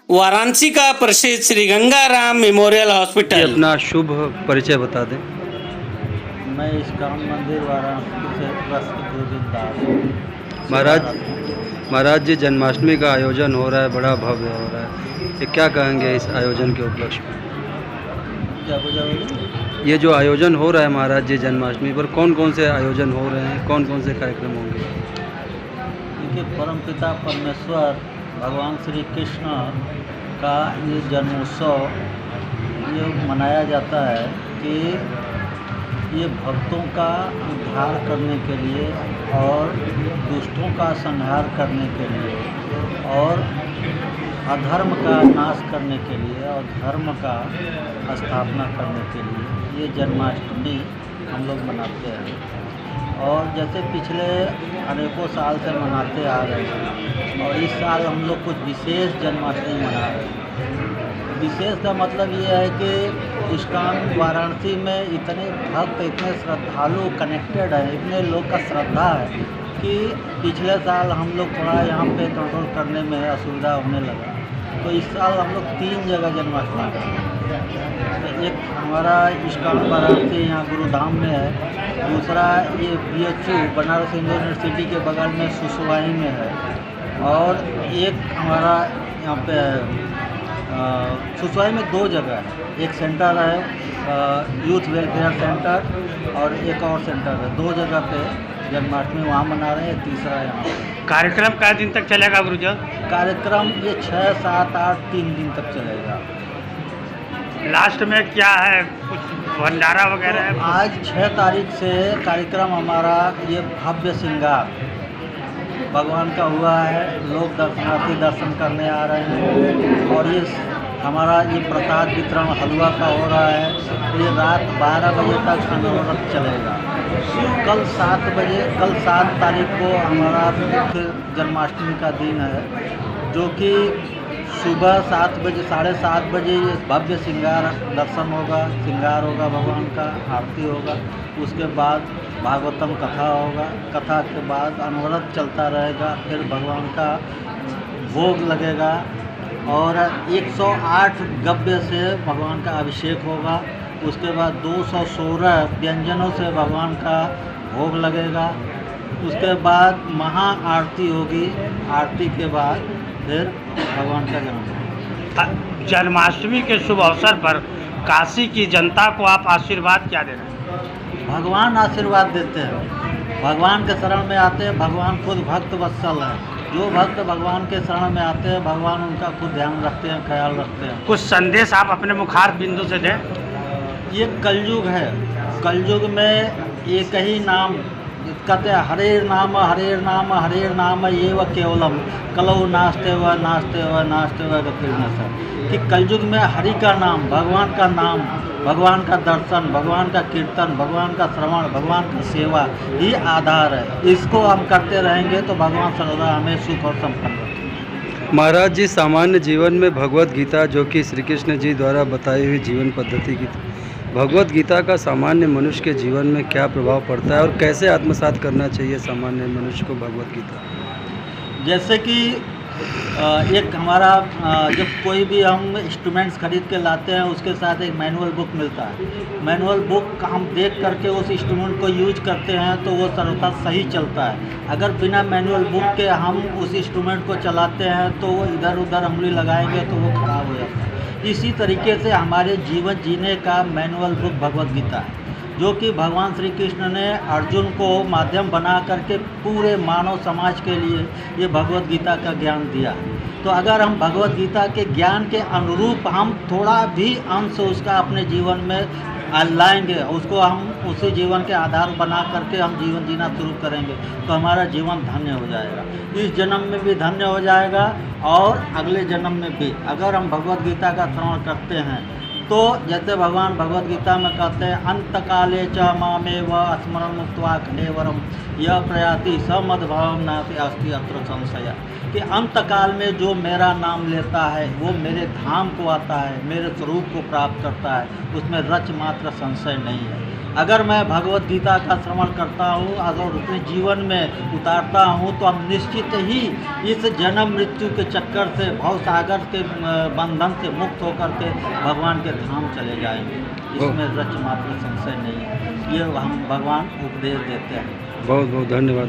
वाराणसी का प्रसिद्ध श्री गंगाराम मेमोरियल ये हॉस्पिटल। अपना शुभ परिचय बता दें। मैं इस्कॉन मंदिर वाराणसी से ट्रस्ट गोविंद दास। महाराज जी, जन्माष्टमी का आयोजन हो रहा है, बड़ा भव्य हो रहा है, ये क्या कहेंगे इस आयोजन के उपलक्ष्य में? क्या बोला? ये जो आयोजन हो रहा है महाराज जी जन्माष्टमी पर, कौन कौन से आयोजन हो रहे हैं, कौन कौन से कार्यक्रम होंगे? देखिए, परमपिता परमेश्वर भगवान श्री कृष्ण का ये जन्मोत्सव ये मनाया जाता है कि ये भक्तों का उद्धार करने के लिए और दुष्टों का संहार करने के लिए और अधर्म का नाश करने के लिए और धर्म का स्थापना करने के लिए ये जन्माष्टमी हम लोग मनाते हैं। और जैसे पिछले अनेकों साल से मनाते आ रहे हैं और इस साल हम लोग कुछ विशेष जन्माष्टमी मना रहे हैं। विशेष का मतलब ये है कि इस्कॉन वाराणसी में इतने भक्त, इतने श्रद्धालु कनेक्टेड है, इतने लोग का श्रद्धा है कि पिछले साल हम लोग थोड़ा यहाँ पे कंट्रोल करने में असुविधा होने लगा, तो इस साल हम लोग 3 जगह जन्माष्टमी करें। एक हमारा इस्कॉन वाराणसी यहाँ गुरुधाम में है, दूसरा ये BHU बनारस हिंदू यूनिवर्सिटी के बगल में सुसवाई में है, और एक हमारा यहाँ पे सुसवाई में 2 जगह है। एक सेंटर है यूथ वेलफेयर सेंटर और एक और सेंटर है। 2 जगह पे जन्माष्टमी वहाँ मना रहे हैं, तीसरा यहाँ पे। कार्यक्रम क्या दिन तक चलेगा गुरुजी? कार्यक्रम ये 6, 7, 8 3 दिन तक चलेगा। लास्ट में क्या है, कुछ भंडारा वगैरह है? आज 6 तारीख से कार्यक्रम हमारा ये भव्य श्रृंगार भगवान का हुआ है। लोग दर्शनार्थी दर्शन करने आ रहे हैं और ये हमारा ये प्रसाद वितरण हलवा का हो रहा है। ये रात 12 बजे तक अनवरत चलेगा। कल 7 तारीख को हमारा मुख्य जन्माष्टमी का दिन है, जो कि सुबह 7 बजे, 7:30 बजे ये भव्य श्रृंगार दर्शन होगा, श्रृंगार होगा, भगवान का आरती होगा। उसके बाद भागवतम कथा होगा, कथा के बाद अनवरत चलता रहेगा। फिर भगवान का भोग लगेगा और 108 गव्य से भगवान का अभिषेक होगा। उसके बाद 216 व्यंजनों से भगवान का भोग लगेगा। उसके बाद महा आरती होगी। आरती के बाद फिर भगवान का जन्म। जन्माष्टमी के शुभ अवसर पर काशी की जनता को आप आशीर्वाद क्या दे रहे हैं? भगवान आशीर्वाद देते हैं। भगवान के शरण में आते हैं। भगवान खुद भक्त वत्सल है। जो भक्त भगवान के शरण में आते हैं, भगवान उनका खुद ध्यान रखते हैं, ख्याल रखते हैं। कुछ संदेश आप अपने मुखार बिंदु से दें। ये कलयुग है। कलयुग में एक ही नाम कहते हैं, हरे नाम हरे नाम हरे नाम ये व केवलम कलौ नास्ते व नास्ते व नास्ते व गतिर्नसः। कि कलयुग में हरि का नाम, भगवान का नाम, भगवान का दर्शन, भगवान का कीर्तन, भगवान का श्रवण, भगवान की सेवा ही आधार है। इसको हम करते रहेंगे तो भगवान सर्वदा हमें सुख और संपन्न रखेंगे। महाराज जी, सामान्य जीवन में भगवत गीता, जो कि श्री कृष्ण जी द्वारा बताई हुई जीवन पद्धति की, भगवत गीता का सामान्य मनुष्य के जीवन में क्या प्रभाव पड़ता है और कैसे आत्मसात करना चाहिए सामान्य मनुष्य को भगवत गीता? जैसे कि एक हमारा जब कोई भी हम इंस्ट्रूमेंट्स खरीद के लाते हैं, उसके साथ एक मैनुअल बुक मिलता है। मैनुअल बुक हम देख करके उस इंस्ट्रूमेंट को यूज करते हैं तो वो सर्वथा सही चलता है। अगर बिना मैनुअल बुक के हम उस इंस्ट्रूमेंट को चलाते हैं तो वो इधर उधर उंगली लगाएंगे तो वो खराब हो जाता है। इसी तरीके से हमारे जीवन जीने का मैनुअल बुक भगवत गीता है, जो कि भगवान श्री कृष्ण ने अर्जुन को माध्यम बना करके पूरे मानव समाज के लिए ये भगवत गीता का ज्ञान दिया है। तो अगर हम भगवत गीता के ज्ञान के अनुरूप हम थोड़ा भी अंश उसका अपने जीवन में लाएंगे, उसको हम उसी जीवन के आधार बना करके हम जीवन जीना शुरू करेंगे तो हमारा जीवन धन्य हो जाएगा। इस जन्म में भी धन्य हो जाएगा और अगले जन्म में भी। अगर हम भगवत गीता का श्रवण करते हैं तो जैसे भगवान भगवत गीता में कहते हैं, अंतकाले च मामेव स्मरण मुक्त्वा कलेवरम यह प्रयाति स मद्भावम नास्ति अस्ति अत्र संशय। कि अंतकाल में जो मेरा नाम लेता है वो मेरे धाम को आता है, मेरे स्वरूप को प्राप्त करता है, उसमें रच मात्र संशय नहीं है। अगर मैं भगवत गीता का श्रवण करता हूँ और अपने जीवन में उतारता हूँ तो हम निश्चित ही इस जन्म मृत्यु के चक्कर से भव सागर के बंधन से मुक्त होकर के भगवान के धाम चले जाएंगे। इसमें रच मात्र संशय नहीं है। ये हम भगवान उपदेश देते हैं। बहुत बहुत धन्यवाद।